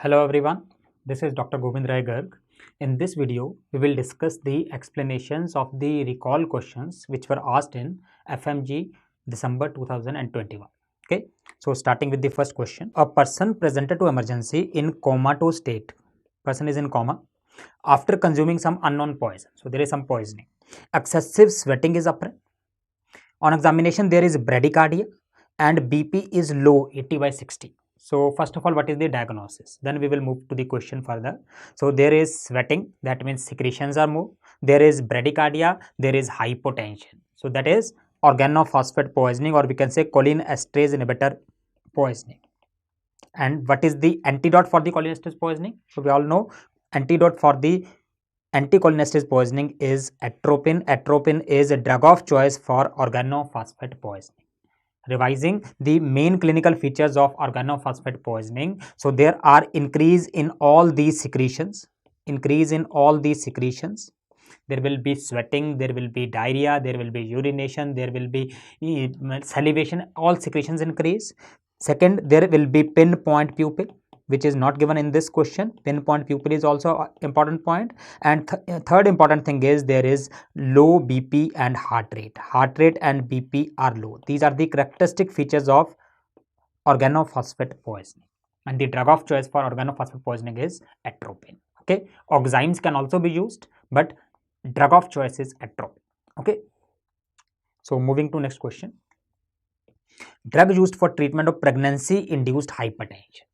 Hello everyone, this is Dr. Govind Rai Garg. In this video, we will discuss the explanations of the recall questions which were asked in FMG December 2021. Okay, so starting with the first question, a person presented to emergency in comatose state, person is in coma after consuming some unknown poison. So there is some poisoning. Excessive sweating is apparent. On examination, there is bradycardia and BP is low 80/60. So first of all, what is the diagnosis? Then we will move to the question further. So there is sweating, that means secretions are more. There is bradycardia, there is hypotension. So that is organophosphate poisoning, or we can say cholinesterase inhibitor poisoning. And what is the antidote for the cholinesterase poisoning? So we all know antidote for the anticholinesterase poisoning is atropine. Atropine is a drug of choice for organophosphate poisoning. Revising the main clinical features of organophosphate poisoning. So there are increase in all these secretions. There will be sweating, there will be diarrhea, there will be urination, there will be salivation, all secretions increase. Second, there will be pinpoint pupil, which is not given in this question. Pinpoint pupil is also an important point. And third important thing is there is low BP and heart rate. Heart rate and BP are low. These are the characteristic features of organophosphate poisoning. And the drug of choice for organophosphate poisoning is atropine. Okay, oximes can also be used, but drug of choice is atropine. Okay, so moving to next question. Drug used for treatment of pregnancy induced hypertension.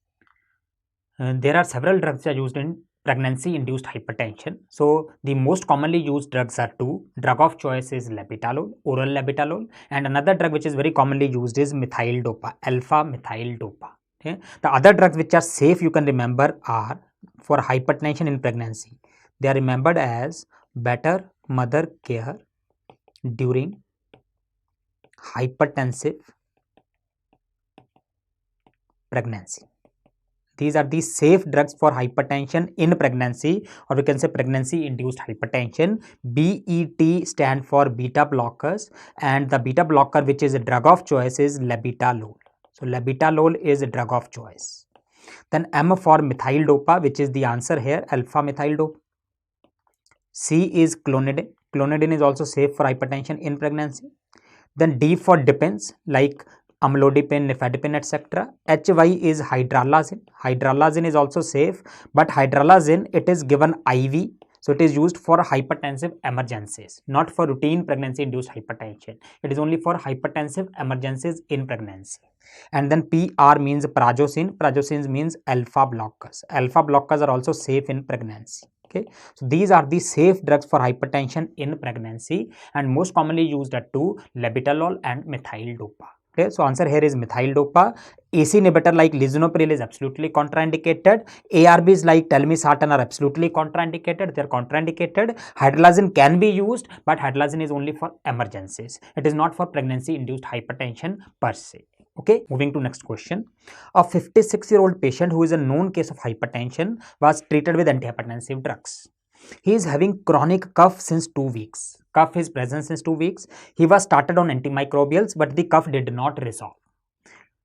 There are several drugs that are used in pregnancy induced hypertension. So the most commonly used drugs are two. Drug of choice is labetalol, oral labetalol, and another drug which is very commonly used is methyl dopa, alpha methyl dopa. Okay. The other drugs which are safe, you can remember, are for hypertension in pregnancy. They are remembered as better mother care during hypertensive pregnancy. These are the safe drugs for hypertension in pregnancy, or we can say pregnancy induced hypertension. BET stand for beta blockers, and the beta blocker which is a drug of choice is labetalol. So labetalol is a drug of choice. Then M for methyl dopa, which is the answer here, alpha methyl dopa. C is clonidine. Clonidine is also safe for hypertension in pregnancy. Then D for dipens like amlodipine, nifedipine, etc. HY is hydralazine. Hydralazine is also safe, but hydralazine, it is given IV. So it is used for hypertensive emergencies, not for routine pregnancy induced hypertension. It is only for hypertensive emergencies in pregnancy. And then PR means prazosin. Prazosin means alpha blockers. Alpha blockers are also safe in pregnancy. Okay, so these are the safe drugs for hypertension in pregnancy, and most commonly used are two, labetalol and methyl dopa. Okay, so answer here is methyl dopa. AC inhibitor like lisinopril is absolutely contraindicated. ARBs like telmisartan are absolutely contraindicated. They are contraindicated. Hydralazine can be used, but hydralazine is only for emergencies. It is not for pregnancy induced hypertension per se. Okay, moving to next question. A 56-year-old patient who is a known case of hypertension was treated with antihypertensive drugs. He is having chronic cough since 2 weeks. Cough is present since 2 weeks. He was started on antimicrobials, but the cough did not resolve.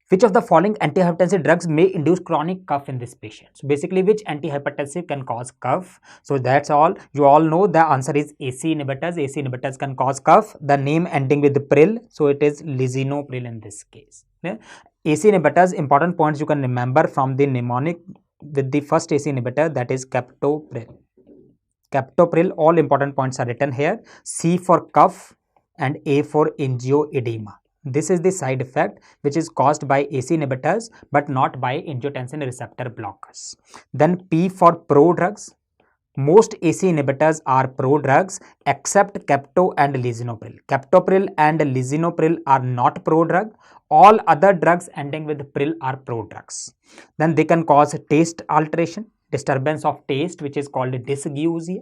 Which of the following antihypertensive drugs may induce chronic cough in this patient? So basically, which antihypertensive can cause cough? So that's all. You all know the answer is AC inhibitors. AC inhibitors can cause cough. The name ending with pril, so it is lisinopril in this case. Okay? AC inhibitors, important points you can remember from the mnemonic with the first AC inhibitor, that is captopril. Captopril, all important points are written here. C for cough and A for angioedema. This is the side effect which is caused by AC inhibitors but not by angiotensin receptor blockers. Then P for prodrugs. Most AC inhibitors are prodrugs except capto and lisinopril. Captopril and lisinopril are not prodrug. All other drugs ending with pril are prodrugs. Then they can cause taste alteration, disturbance of taste, which is called dysgeusia.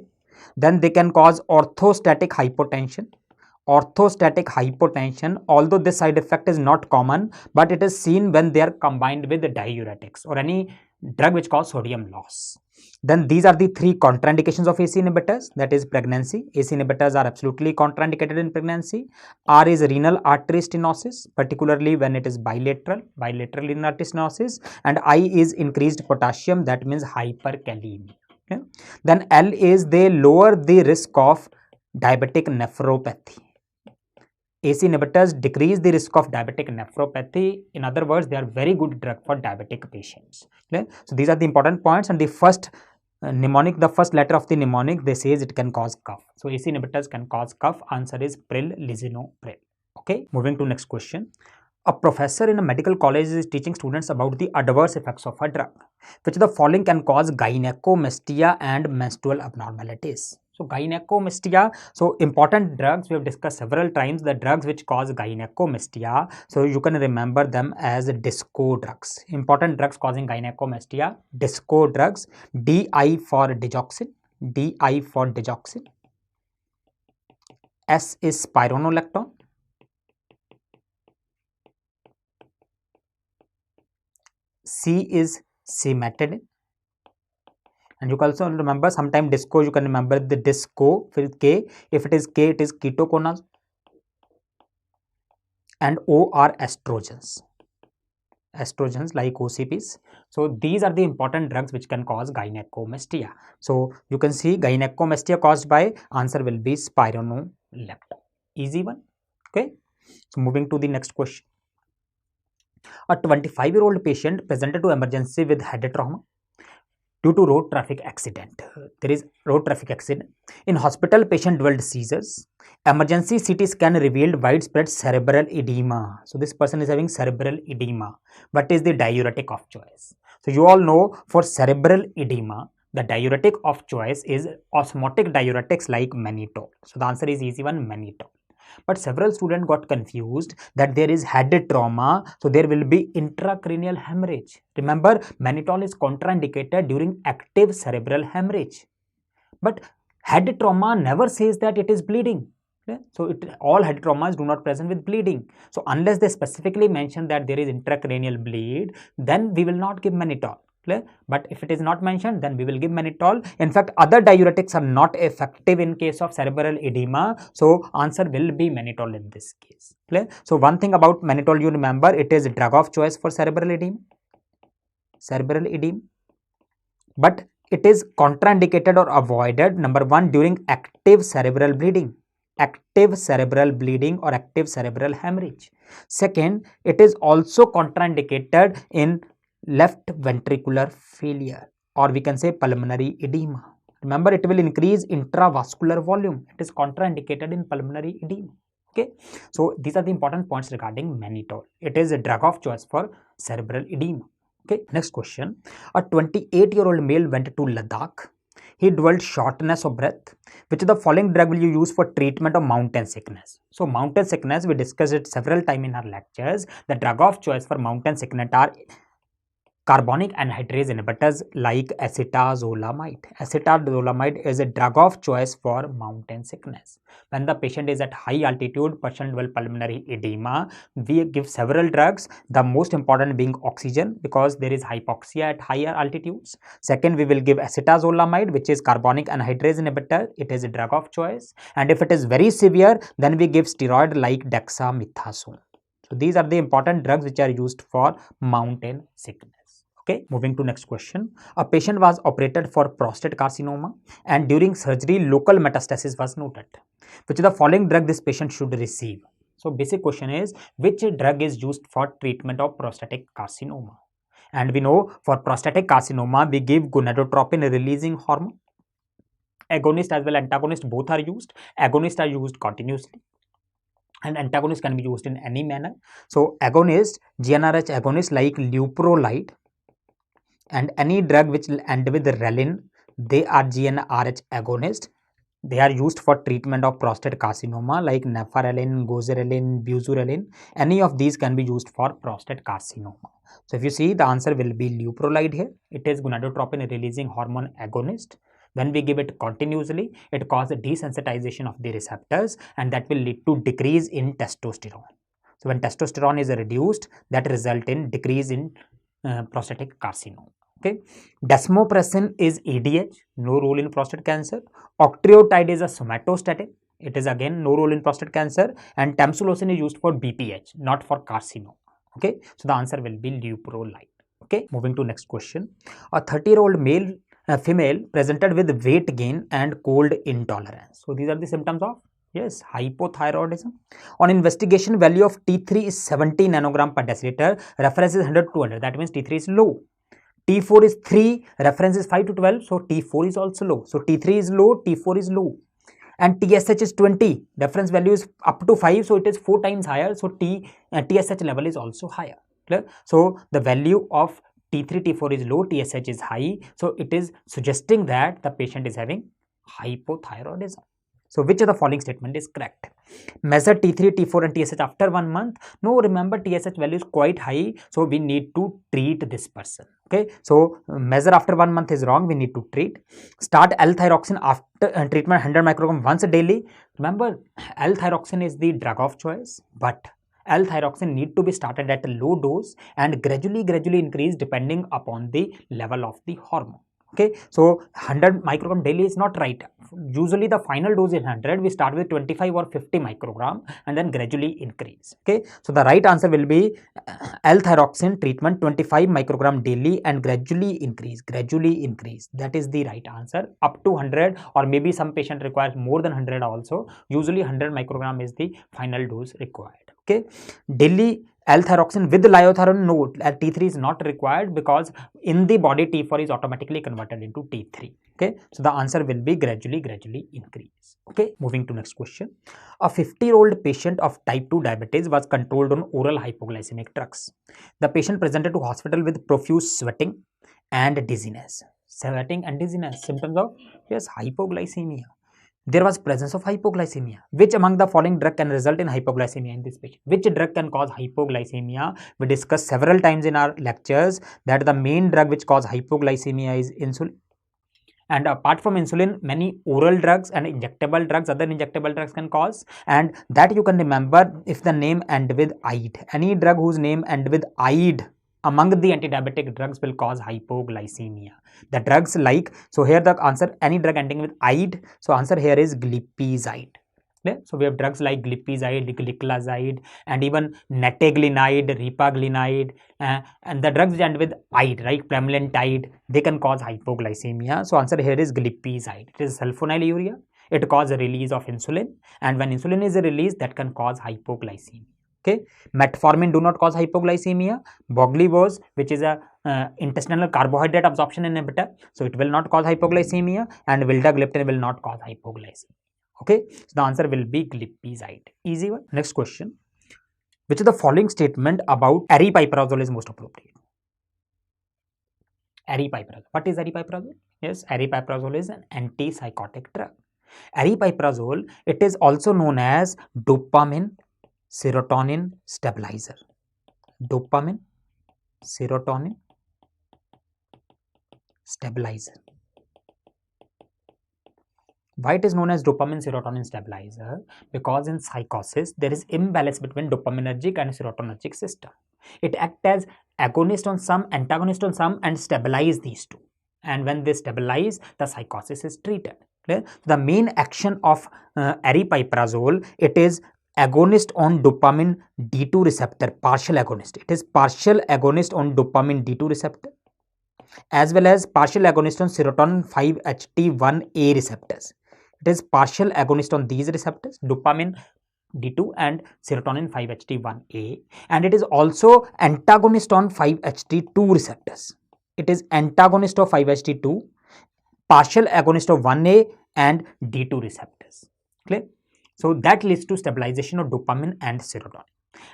Then they can cause orthostatic hypotension. Orthostatic hypotension, although this side effect is not common, but it is seen when they are combined with diuretics or any drug which cause sodium loss. Then these are the three contraindications of ACE inhibitors, that is pregnancy. ACE inhibitors are absolutely contraindicated in pregnancy. R is renal artery stenosis, particularly when it is bilateral renal artery stenosis, and I is increased potassium, that means hyperkalemia. Okay. Then L is they lower the risk of diabetic nephropathy. ACE inhibitors decrease the risk of diabetic nephropathy. In other words, they are very good drug for diabetic patients. Okay? So these are the important points, and the first mnemonic, the first letter of the mnemonic, they says it can cause cough. So ACE inhibitors can cause cough. Answer is pril, lisinopril. Okay, moving to next question. A professor in a medical college is teaching students about the adverse effects of a drug. Which of the following can cause gynecomastia and menstrual abnormalities? So gynecomastia, so important drugs we have discussed several times, the drugs which cause gynecomastia. So you can remember them as disco drugs. Important drugs causing gynecomastia, disco drugs, DI for digoxin, DI for digoxin. S is spironolactone. C is cimetidine. And you can also remember sometime disco, you can remember the disco with K. If it is K, it is ketoconazole. And O are estrogens. Estrogens like OCPs. So these are the important drugs which can cause gynecomastia. So you can see gynecomastia caused by, answer will be spironolactone. Easy one. Okay. So moving to the next question. A 25-year-old patient presented to emergency with head trauma due to road traffic accident. There is road traffic accident. In hospital, patient developed seizures. Emergency CT scan revealed widespread cerebral edema. So this person is having cerebral edema. What is the diuretic of choice? So you all know for cerebral edema, the diuretic of choice is osmotic diuretics like mannitol. So the answer is easy one, mannitol. But several students got confused that there is head trauma, so there will be intracranial hemorrhage. Remember, mannitol is contraindicated during active cerebral hemorrhage. But head trauma never says that it is bleeding. Okay? So all head traumas do not present with bleeding. So unless they specifically mention that there is intracranial bleed, then we will not give mannitol. But if it is not mentioned, then we will give mannitol. In fact, other diuretics are not effective in case of cerebral edema. So answer will be mannitol in this case. So one thing about mannitol you remember, it is drug of choice for cerebral edema. Cerebral edema. But it is contraindicated or avoided, number one, during active cerebral bleeding. Active cerebral bleeding or active cerebral hemorrhage. Second, it is also contraindicated in left ventricular failure, or we can say pulmonary edema. Remember, it will increase intravascular volume. It is contraindicated in pulmonary edema. Okay, so these are the important points regarding mannitol. It is a drug of choice for cerebral edema. Okay, next question. A 28-year-old male went to Ladakh. He developed shortness of breath. Which of the following drug will you use for treatment of mountain sickness? So mountain sickness, we discussed it several times in our lectures. The drug of choice for mountain sickness are carbonic anhydrase inhibitors like acetazolamide. Acetazolamide is a drug of choice for mountain sickness. When the patient is at high altitude, patient develops pulmonary edema, we give several drugs, the most important being oxygen because there is hypoxia at higher altitudes. Second, we will give acetazolamide, which is carbonic anhydrase inhibitor. It is a drug of choice. And if it is very severe, then we give steroid like dexamethasone. So these are the important drugs which are used for mountain sickness. Okay, moving to next question. A patient was operated for prostate carcinoma and during surgery local metastasis was noted. Which of the following drug this patient should receive? So basic question is, which drug is used for treatment of prostatic carcinoma? And we know for prostatic carcinoma we give gonadotropin releasing hormone. Agonist as well antagonist both are used. Agonists are used continuously, and antagonist can be used in any manner. So agonist, GnRH agonist like leuprolide and any drug which will end with renin, they are GnRH agonist. They are used for treatment of prostate carcinoma like nafarelin, goserelin, buzurelin. Any of these can be used for prostate carcinoma. So if you see, the answer will be leuprolide here. It is gonadotropin releasing hormone agonist. When we give it continuously, it causes desensitization of the receptors and that will lead to decrease in testosterone. So when testosterone is reduced, that result in decrease in prostatic carcinoma. Okay, desmopressin is ADH, no role in prostate cancer. Octreotide is a somatostatin. It is again no role in prostate cancer, and tamsulosin is used for BPH, not for carcinoma. Okay, so the answer will be leuprolide. Okay, moving to next question. A 30-year-old male, female presented with weight gain and cold intolerance. So these are the symptoms of, yes, hypothyroidism. On investigation, value of T3 is 70 nanogram per deciliter. Reference is 100 to 200. That means T3 is low. T4 is 3, reference is 5 to 12, so T4 is also low. So T3 is low, T4 is low. And TSH is 20, reference value is up to 5, so it is 4 times higher, so TSH level is also higher. Clear? So the value of T3, T4 is low, TSH is high, so it is suggesting that the patient is having hypothyroidism. So which of the following statement is correct? Measure T3, T4 and TSH after 1 month. No, remember TSH value is quite high, so we need to treat this person. Okay, so measure after 1 month is wrong, we need to treat. Start L-thyroxine after treatment 100 microgram once daily. Remember, L-thyroxine is the drug of choice, but L-thyroxine need to be started at a low dose and gradually increase depending upon the level of the hormone. Okay, so 100 microgram daily is not right. Usually the final dose is 100. We start with 25 or 50 microgram and then gradually increase. Okay, so the right answer will be L-thyroxine treatment 25 microgram daily and gradually increase. That is the right answer. Up to 100, or maybe some patient requires more than 100 also. Usually 100 microgram is the final dose required. Okay, daily L-thyroxine with liothyronine, no, T3 is not required because in the body T4 is automatically converted into T3. Okay, so the answer will be gradually increase. Okay, moving to next question. A 50-year-old patient of type 2 diabetes was controlled on oral hypoglycemic drugs. The patient presented to hospital with profuse sweating and dizziness. Symptoms of, yes, hypoglycemia. There was presence of hypoglycemia. Which among the following drug can result in hypoglycemia in this patient? Which drug can cause hypoglycemia? We discussed several times in our lectures that the main drug which cause hypoglycemia is insulin. And apart from insulin, many oral drugs and injectable drugs, other injectable drugs can cause. And that you can remember if the name end with IDE. Any drug whose name end with IDE among the antidiabetic drugs will cause hypoglycemia. The drugs like, so here the answer, any drug ending with IDE, so answer here is glipizide. Okay? So we have drugs like glipizide, gliclazide, and even neteglinide, ripaglinide, and the drugs which end with ide, right, pramlintide, they can cause hypoglycemia. So answer here is glipizide. It is sulfonylurea. It causes a release of insulin, and when insulin is released, that can cause hypoglycemia. Okay, metformin do not cause hypoglycemia. Boglivos, which is a intestinal carbohydrate absorption inhibitor, so it will not cause hypoglycemia, and vildagliptin will not cause hypoglycemia. Okay, so the answer will be glipizide. Easy one. Next question. Which of the following statement about aripiprazole is most appropriate? Aripiprazole. What is aripiprazole? Yes, aripiprazole is an antipsychotic drug. Aripiprazole, it is also known as dopamine serotonin stabilizer. Dopamine serotonin stabilizer. Why it is known as dopamine serotonin stabilizer? Because in psychosis there is imbalance between dopaminergic and serotonergic system. It acts as agonist on some, antagonist on some, and stabilize these two. And when they stabilize, the psychosis is treated. Okay? The main action of aripiprazole, it is agonist on dopamine D2 receptor, partial agonist. It is partial agonist on dopamine D2 receptor, as well as partial agonist on serotonin 5-HT1A receptors. It is partial agonist on these receptors, dopamine D2 and serotonin 5-HT1A, and it is also antagonist on 5-HT2 receptors. It is antagonist of 5-HT2, partial agonist of 1A and D2 receptors. Clear? So that leads to stabilization of dopamine and serotonin.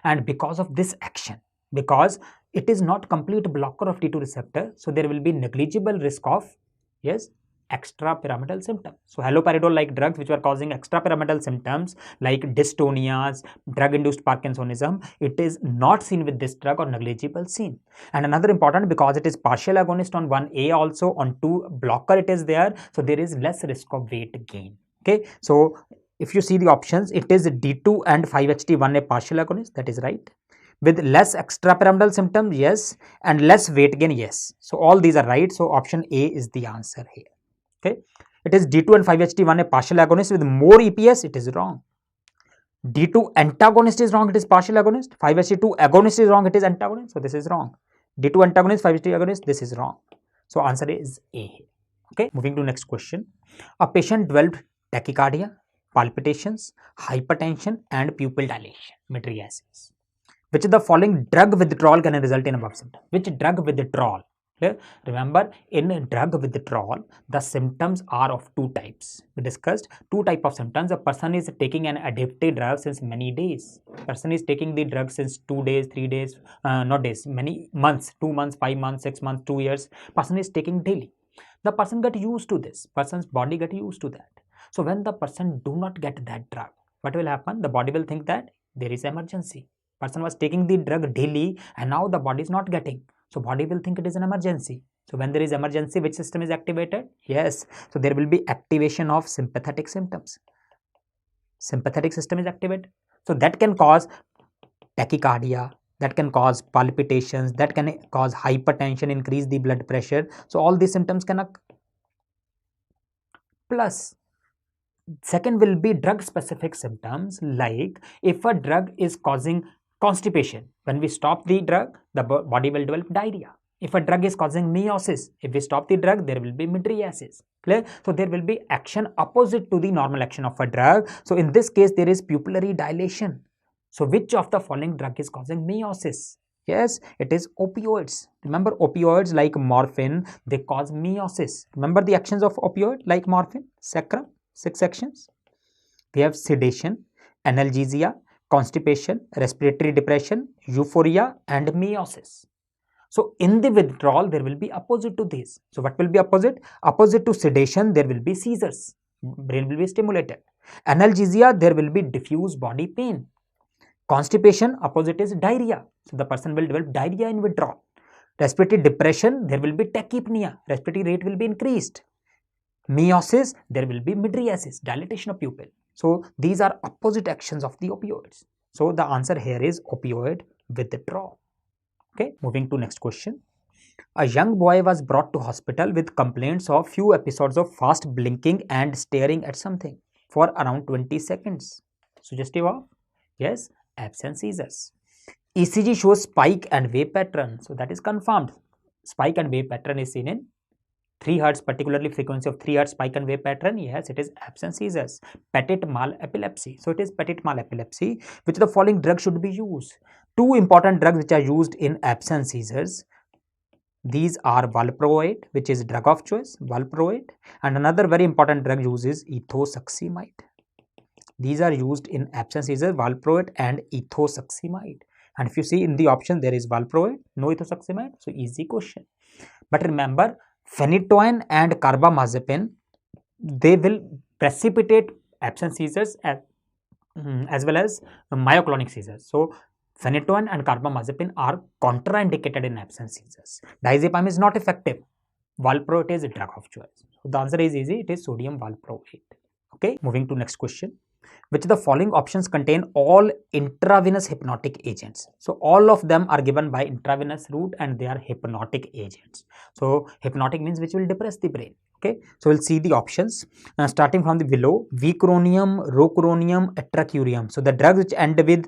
And because of this action, because it is not complete blocker of T2 receptor, so there will be negligible risk of, yes, extrapyramidal symptoms. So haloperidol like drugs which were causing extrapyramidal symptoms like dystonias, drug-induced Parkinsonism, it is not seen with this drug or negligible seen. And another important, because it is partial agonist on 1A also, on 2 blocker it is there, so there is less risk of weight gain. Okay, so if you see the options, it is D2 and 5-HT1A partial agonist, that is right. with less extrapyramidal symptoms, yes, and less weight gain, yes. So all these are right. So option A is the answer here. Okay, it is D2 and 5-HT1 a partial agonist with more EPS. It is wrong. D2 antagonist is wrong. It is partial agonist. 5-HT2 agonist is wrong. It is antagonist. So this is wrong. D2 antagonist, 5-HT agonist. This is wrong. So answer is A. Okay, moving to next question. A patient developed tachycardia, palpitations, hypertension, and pupil dilation, mydriasis. Which of the following drug withdrawal can result in above symptom? Which drug withdrawal? Clear? Remember, in drug withdrawal, the symptoms are of two types. We discussed two types of symptoms. A person is taking an addictive drug since many days. Person is taking the drug since 2 days, 3 days, not days, many months, 2 months, 5 months, 6 months, 2 years. Person is taking daily. The person got used to this. Person's body got used to that. So when the person do not get that drug, what will happen? The body will think that there is emergency. Person was taking the drug daily and now the body is not getting. So body will think it is an emergency. So when there is emergency, which system is activated? Yes. So there will be activation of sympathetic symptoms. Sympathetic system is activated. So that can cause tachycardia, that can cause palpitations, that can cause hypertension, increase the blood pressure. So all these symptoms can occur. Plus, second will be drug specific symptoms, like if a drug is causing constipation, when we stop the drug, the body will develop diarrhea. If a drug is causing meiosis, if we stop the drug, there will be mydriasis. Clear? So there will be action opposite to the normal action of a drug. So in this case, there is pupillary dilation. So which of the following drug is causing meiosis? Yes, it is opioids. Remember, opioids like morphine, they cause meiosis. Remember the actions of opioid like morphine, sacrum, 6 actions. We have sedation, analgesia, constipation, respiratory depression, euphoria, and meiosis. So in the withdrawal, there will be opposite to this. So what will be opposite? Opposite to sedation, there will be seizures. Brain will be stimulated. Analgesia, there will be diffuse body pain. Constipation, opposite is diarrhea. So the person will develop diarrhea in withdrawal. Respiratory depression, there will be tachypnea. Respiratory rate will be increased. Meiosis, there will be mydriasis, dilatation of pupil. So these are opposite actions of the opioids. So the answer here is opioid withdrawal. Okay, moving to next question. A young boy was brought to hospital with complaints of few episodes of fast blinking and staring at something for around 20 seconds. Suggestive of? Yes, absence seizures. ECG shows spike and wave pattern. So that is confirmed. Spike and wave pattern is seen in 3 Hz, particularly frequency of 3 Hz spike and wave pattern. Yes, it is absence seizures. Petit mal epilepsy. So it is petit mal epilepsy. Which of the following drugs should be used? Two important drugs which are used in absence seizures. These are valproate, which is drug of choice, valproate, and another very important drug used is ethosuximide. These are used in absence seizures, valproate and ethosuximide. And if you see in the option, there is valproate, no ethosuximide. So easy question. But remember, phenytoin and carbamazepine, they will precipitate absence seizures as well as myoclonic seizures. So phenytoin and carbamazepine are contraindicated in absence seizures. Diazepam is not effective. Valproate is a drug of choice. So the answer is easy. It is sodium valproate. Okay, moving to next question. Which of the following options contain all intravenous hypnotic agents? So all of them are given by intravenous route and they are hypnotic agents. So hypnotic means which will depress the brain. Okay, so we'll see the options starting from the below: vicuronium, rocuronium, atracurium. So the drugs which end with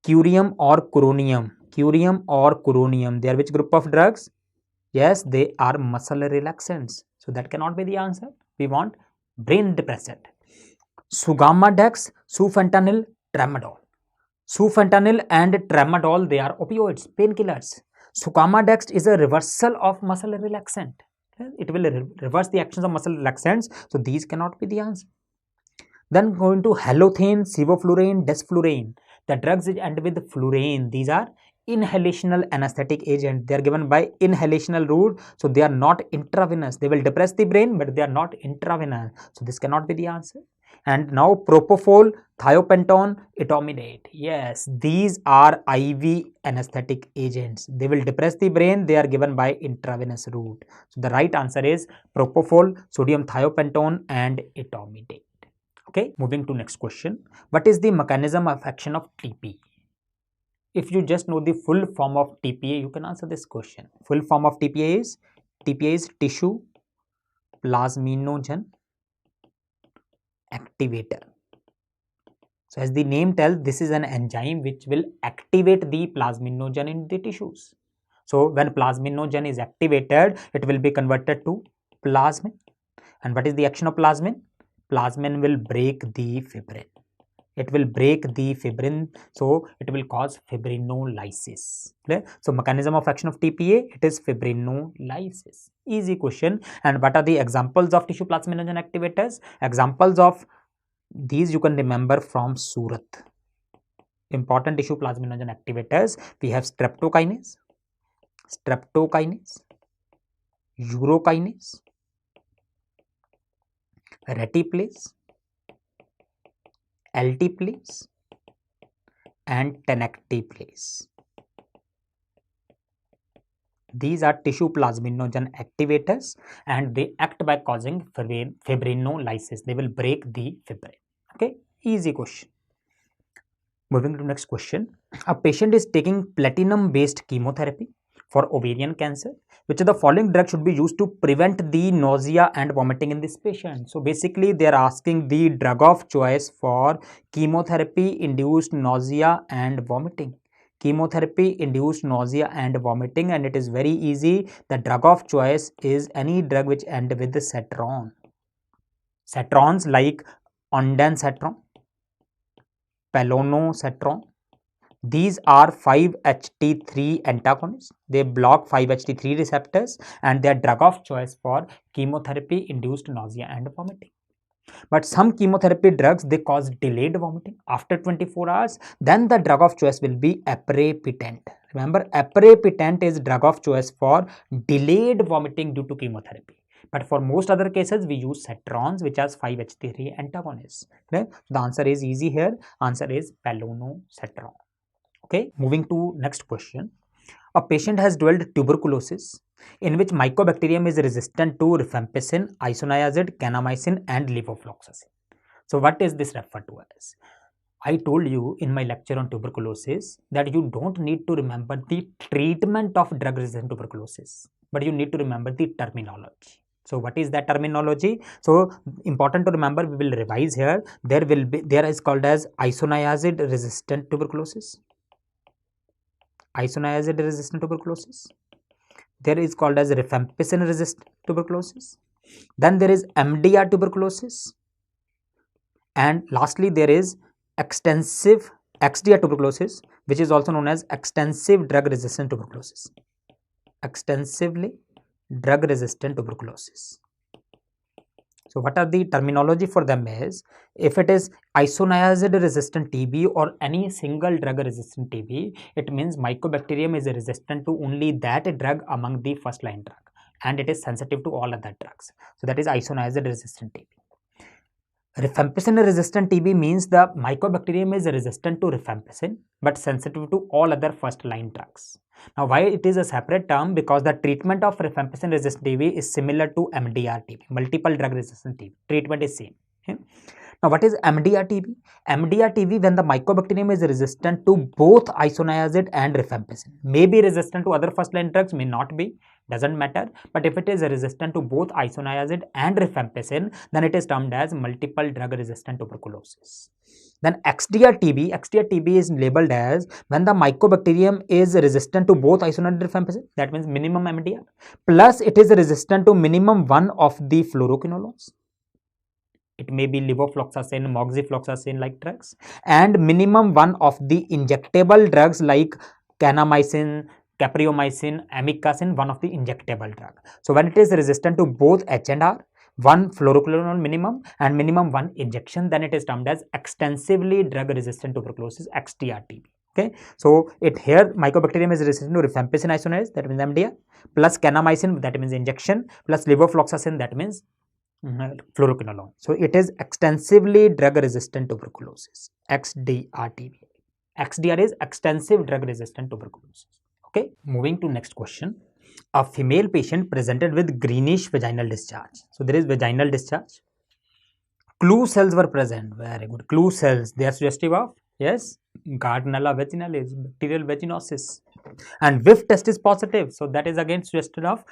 curium or curonium, they are which group of drugs? Yes, they are muscle relaxants. So that cannot be the answer. We want brain depressant. Sugamadex, sufentanil, tramadol. Sufentanil and tramadol, they are opioids, painkillers. Sugamadex is a reversal of muscle relaxant. It will reverse the actions of muscle relaxants. So these cannot be the answer. Then going to halothane, sevoflurane, desflurane. The drugs which end with flurane, these are inhalational anesthetic agent. They are given by inhalational route. So they are not intravenous. They will depress the brain, but they are not intravenous. So this cannot be the answer. And now propofol, thiopentone, etomidate. Yes, these are IV anesthetic agents. They will depress the brain. They are given by intravenous route. So the right answer is propofol, sodium thiopentone, and etomidate. Okay, moving to next question. What is the mechanism of action of TP? if you just know the full form of TPA, you can answer this question. Full form of TPA is tissue plasminogen activator. So as the name tells, this is an enzyme which will activate the plasminogen in the tissues. So when plasminogen is activated, it will be converted to plasmin. And what is the action of plasmin? Plasmin will break the fibrin. It will break the fibrin, so it will cause fibrinolysis. Okay? So mechanism of action of TPA, it is fibrinolysis. Easy question. And what are the examples of tissue plasminogen activators? Examples of these you can remember from Surat. Important tissue plasminogen activators, we have streptokinase, urokinase, reteplase, alteplase and tenecteplase. These are tissue plasminogen activators and they act by causing fibrinolysis. They will break the fibrin. Okay, easy question. Moving to next question. A patient is taking platinum based chemotherapy for ovarian cancer. Which of the following drugs should be used to prevent the nausea and vomiting in this patient? So basically they are asking the drug of choice for chemotherapy induced nausea and vomiting. Chemotherapy induced nausea and vomiting, and it is very easy. The drug of choice is any drug which end with the cetron. Cetrons like ondansetron, pelonosetron. These are 5-HT3 antagonists. They block 5-HT3 receptors and they are drug of choice for chemotherapy induced nausea and vomiting. But some chemotherapy drugs, they cause delayed vomiting after 24 hours. Then the drug of choice will be aprepitant. Remember, aprepitant is drug of choice for delayed vomiting due to chemotherapy. But for most other cases, we use cetrons, which has 5-HT3 antagonists. Okay? The answer is easy here. Answer is pelonosetron. Okay, moving to next question. A patient has developed tuberculosis in which mycobacterium is resistant to rifampicin, isoniazid, kanamycin and levofloxacin. So what is this referred to as? I told you in my lecture on tuberculosis that you don't need to remember the treatment of drug resistant tuberculosis, but you need to remember the terminology. So what is that terminology? So important to remember, we will revise here. There is called as isoniazid resistant tuberculosis. Isoniazid resistant tuberculosis. There is called as rifampicin resistant tuberculosis. Then there is MDR tuberculosis. And lastly, there is extensive XDR tuberculosis, which is also known as extensive drug resistant tuberculosis. Extensively drug resistant tuberculosis. So what are the terminology for them is, if it is isoniazid resistant TB or any single drug resistant TB, it means mycobacterium is resistant to only that drug among the first line drug and it is sensitive to all other drugs. So that is isoniazid resistant TB. Rifampicin resistant TB means the mycobacterium is resistant to rifampicin but sensitive to all other first line drugs. Now why it is a separate term? Because the treatment of rifampicin resistant TB is similar to MDR TB, multiple drug resistant TB. Treatment is same. Okay? Now what is MDR TB? MDR TB when the mycobacterium is resistant to both isoniazid and rifampicin. May be resistant to other first line drugs, may not be, doesn't matter. But if it is resistant to both isoniazid and rifampicin, then it is termed as multiple drug resistant tuberculosis. Then XDR TB is labeled as when the mycobacterium is resistant to both isoniazid and rifampicin, that means minimum MDR, plus it is resistant to minimum one of the fluoroquinolones. It may be levofloxacin, moxifloxacin like drugs, and minimum one of the injectable drugs like kanamycin, capreomycin, amikacin, one of the injectable drug. So when it is resistant to both H and R, one fluoroquinolone minimum and minimum one injection, then it is termed as extensively drug resistant tuberculosis, XDR TB. Okay, so it here mycobacterium is resistant to rifampicin isoniazid, that means MDR, plus kanamycin, that means injection, plus levofloxacin, that means fluoroquinolone. So it is extensively drug resistant tuberculosis, XDR TB. XDR is extensive drug resistant tuberculosis. Okay, moving to next question. A female patient presented with greenish vaginal discharge. So there is vaginal discharge. Clue cells were present. Very good. Clue cells, they are suggestive of Yes, Gardnerella vaginalis, bacterial vaginosis. And whiff test is positive. So that is again suggested of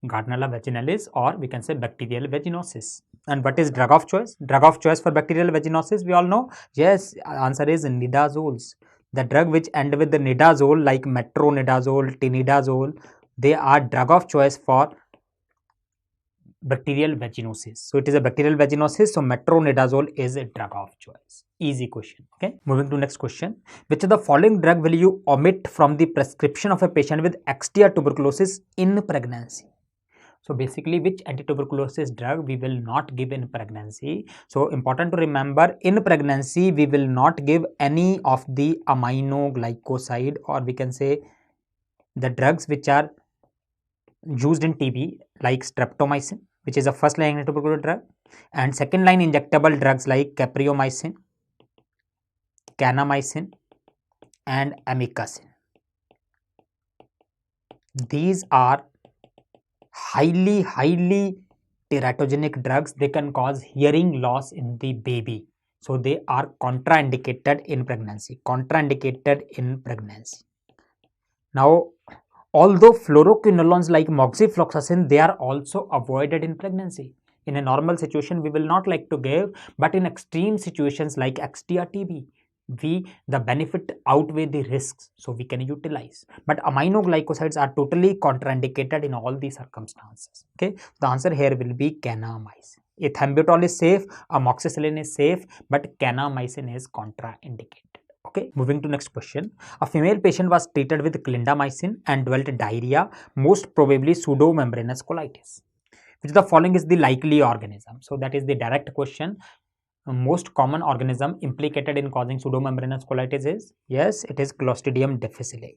Gardnerella vaginalis, or we can say bacterial vaginosis. And what is drug of choice? Drug of choice for bacterial vaginosis, we all know. Yes, answer is nidazoles. The drug which end with the nidazole, like metronidazole, tinidazole, they are drug of choice for bacterial vaginosis. So it is a bacterial vaginosis. So metronidazole is a drug of choice. Easy question. Okay. Moving to next question. Which of the following drug will you omit from the prescription of a patient with XT or tuberculosis in pregnancy? So basically, which anti-tuberculosis drug we will not give in pregnancy? So important to remember, in pregnancy we will not give any of the aminoglycoside, or we can say the drugs which are used in TB, like streptomycin, which is a first line anti-tuberculosis drug, and second line injectable drugs like capreomycin, kanamycin, and amikacin. These are highly teratogenic drugs. They can cause hearing loss in the baby. So they are contraindicated in pregnancy. Now, although fluoroquinolones like moxifloxacin, they are also avoided in pregnancy. In a normal situation, we will not like to give, but in extreme situations like XT or TB, the benefit outweigh the risks, so we can utilize. But aminoglycosides are totally contraindicated in all these circumstances. Okay, the answer here will be kanamycin. Ethambutol is safe, amoxicillin is safe, but kanamycin is contraindicated. Okay, moving to next question. A female patient was treated with clindamycin and developed diarrhea, most probably pseudomembranous colitis. Which of the following is the likely organism? So that is the direct question. Most common organism implicated in causing pseudomembranous colitis is, yes, it is Clostridium difficile.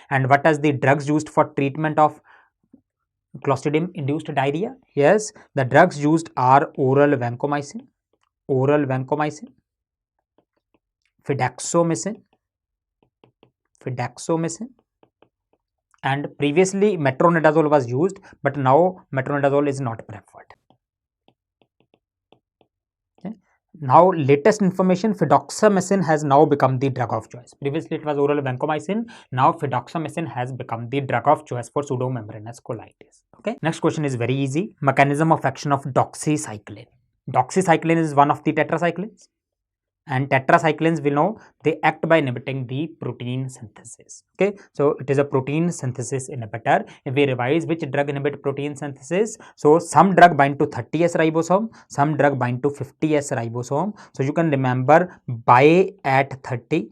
And what are the drugs used for treatment of Clostridium induced diarrhea? Yes, the drugs used are oral vancomycin, fidaxomicin, and previously metronidazole was used, but now metronidazole is not preferred. Now, latest information, fidaxomicin has now become the drug of choice. Previously, it was oral vancomycin. Now, fidaxomicin has become the drug of choice for pseudomembranous colitis. Okay. Next question is very easy. Mechanism of action of doxycycline. Doxycycline is one of the tetracyclines. And tetracyclines, we know they act by inhibiting the protein synthesis. Okay, so it is a protein synthesis inhibitor. If we revise, which drug inhibit protein synthesis? So some drug bind to 30S ribosome, some drug bind to 50S ribosome. So you can remember buy at 30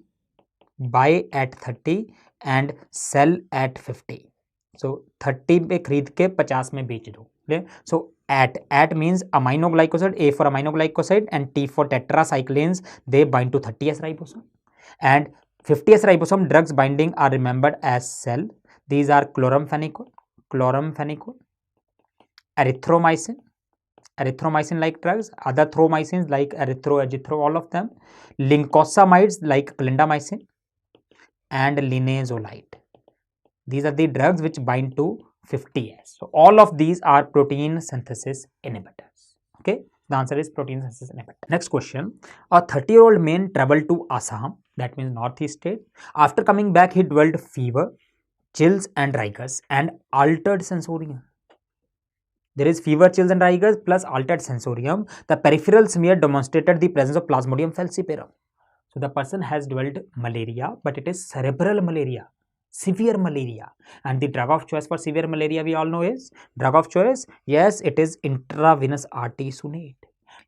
and sell at 50. So 30 पे खरीद के 50 में बेच दो. So at means aminoglycoside, A for aminoglycoside and T for tetracyclines, they bind to 30S ribosome, and 50S ribosome drugs binding are remembered as cell. These are chloramphenicol, erythromycin like drugs, other thromycins like azithro, all of them, lincosamides like clindamycin, and linezolide. These are the drugs which bind to 50S. So all of these are protein synthesis inhibitors. Okay, the answer is protein synthesis inhibitor. Next question. A 30-year-old man traveled to Assam, that means northeast state. After coming back, he developed fever, chills and rigors and altered sensorium. There is fever, chills and rigors plus altered sensorium. The peripheral smear demonstrated the presence of Plasmodium falciparum. So the person has developed malaria, but it is cerebral malaria, severe malaria. And the drug of choice for severe malaria, we all know, is drug of choice. Yes, it is intravenous artesunate.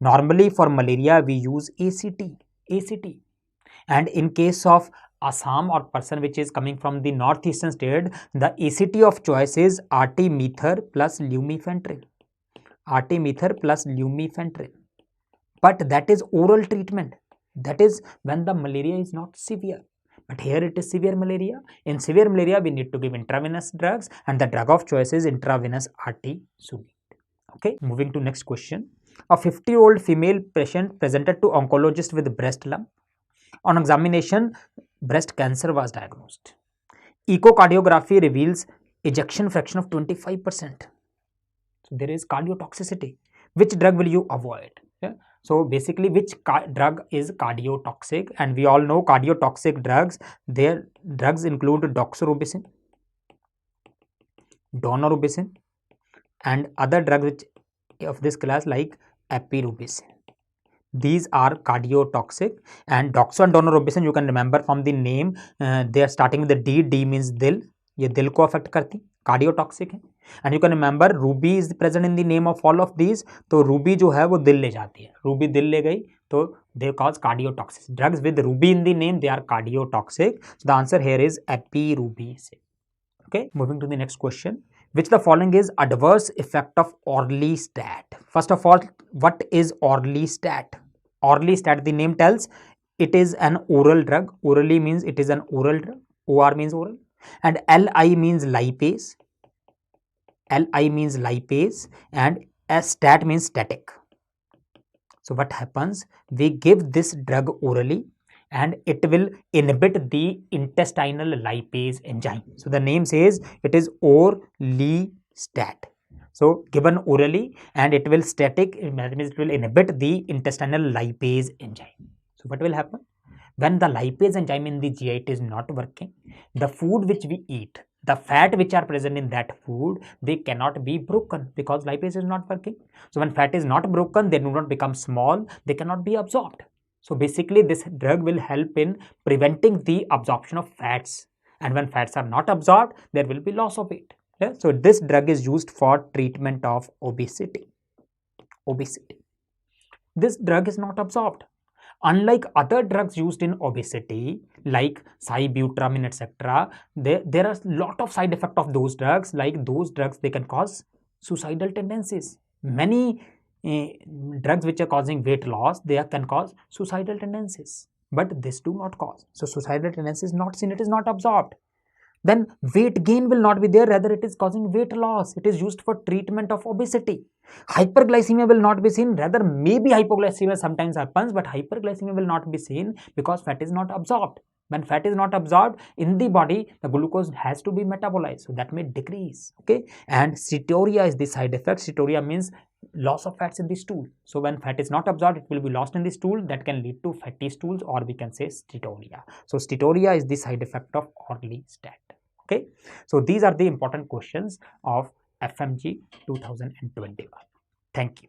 Normally for malaria we use ACT. And in case of Assam or person which is coming from the northeastern state, the ACT of choice is artemether plus lumefantrine. But that is oral treatment. That is when the malaria is not severe. But here it is severe malaria. In severe malaria, we need to give intravenous drugs, and the drug of choice is intravenous artesunate. Okay, moving to next question. A 50-year-old female patient presented to oncologist with breast lump. On examination, breast cancer was diagnosed. Echocardiography reveals ejection fraction of 25%. So there is cardiotoxicity. Which drug will you avoid? Yeah. So basically, which drug is cardiotoxic? And we all know cardiotoxic drugs. Their drugs include doxorubicin, daunorubicin, and other drugs which of this class like epirubicin. These are cardiotoxic. And doxo and daunorubicin, you can remember from the name, they are starting with the D. D means दिल, ये दिल को affect करती, cardiotoxic है. And you can remember Ruby is present in the name of all of these. तो Ruby जो है वो दिल ले जाती है, रूबी दिल ले गई तो they cause cardiotoxic. Drugs with ruby in the name, they are cardiotoxic. So the answer here is epirubicin. Okay, moving to the next question. Which the following is adverse effect of orlistat? First of all, what is orlistat? Orlistat, the name tells it is an oral drug. Orally means it is an oral drug. OR means oral. And LI means lipase. LI means lipase. And stat means static. So what happens? We give this drug orally, and it will inhibit the intestinal lipase enzyme. So the name says it is orlistat. So given orally, and it will static, that means it will inhibit the intestinal lipase enzyme. So what will happen? When the lipase enzyme in the GI is not working, the food which we eat, the fat which are present in that food, they cannot be broken because lipase is not working. So when fat is not broken, they do not become small, they cannot be absorbed. So basically this drug will help in preventing the absorption of fats, and when fats are not absorbed, there will be loss of weight. Yeah? So this drug is used for treatment of obesity. This drug is not absorbed. Unlike other drugs used in obesity like sibutramine etc., there are a lot of side effects of those drugs. Like those drugs, they can cause suicidal tendencies. Many drugs which are causing weight loss, they can cause suicidal tendencies, but this do not cause. So suicidal tendency is not seen, it is not absorbed. Then weight gain will not be there, rather it is causing weight loss. It is used for treatment of obesity. Hyperglycemia will not be seen, rather maybe hypoglycemia sometimes happens, but hyperglycemia will not be seen because fat is not absorbed. When fat is not absorbed in the body, the glucose has to be metabolized, so that may decrease. Okay, and steatorrhea is the side effect. Steatorrhea means loss of fats in the stool. So when fat is not absorbed, it will be lost in the stool. That can lead to fatty stools, or we can say steatorrhea. So steatorrhea is the side effect of orlistat. Okay, so these are the important questions of FMG 2021. Thank you.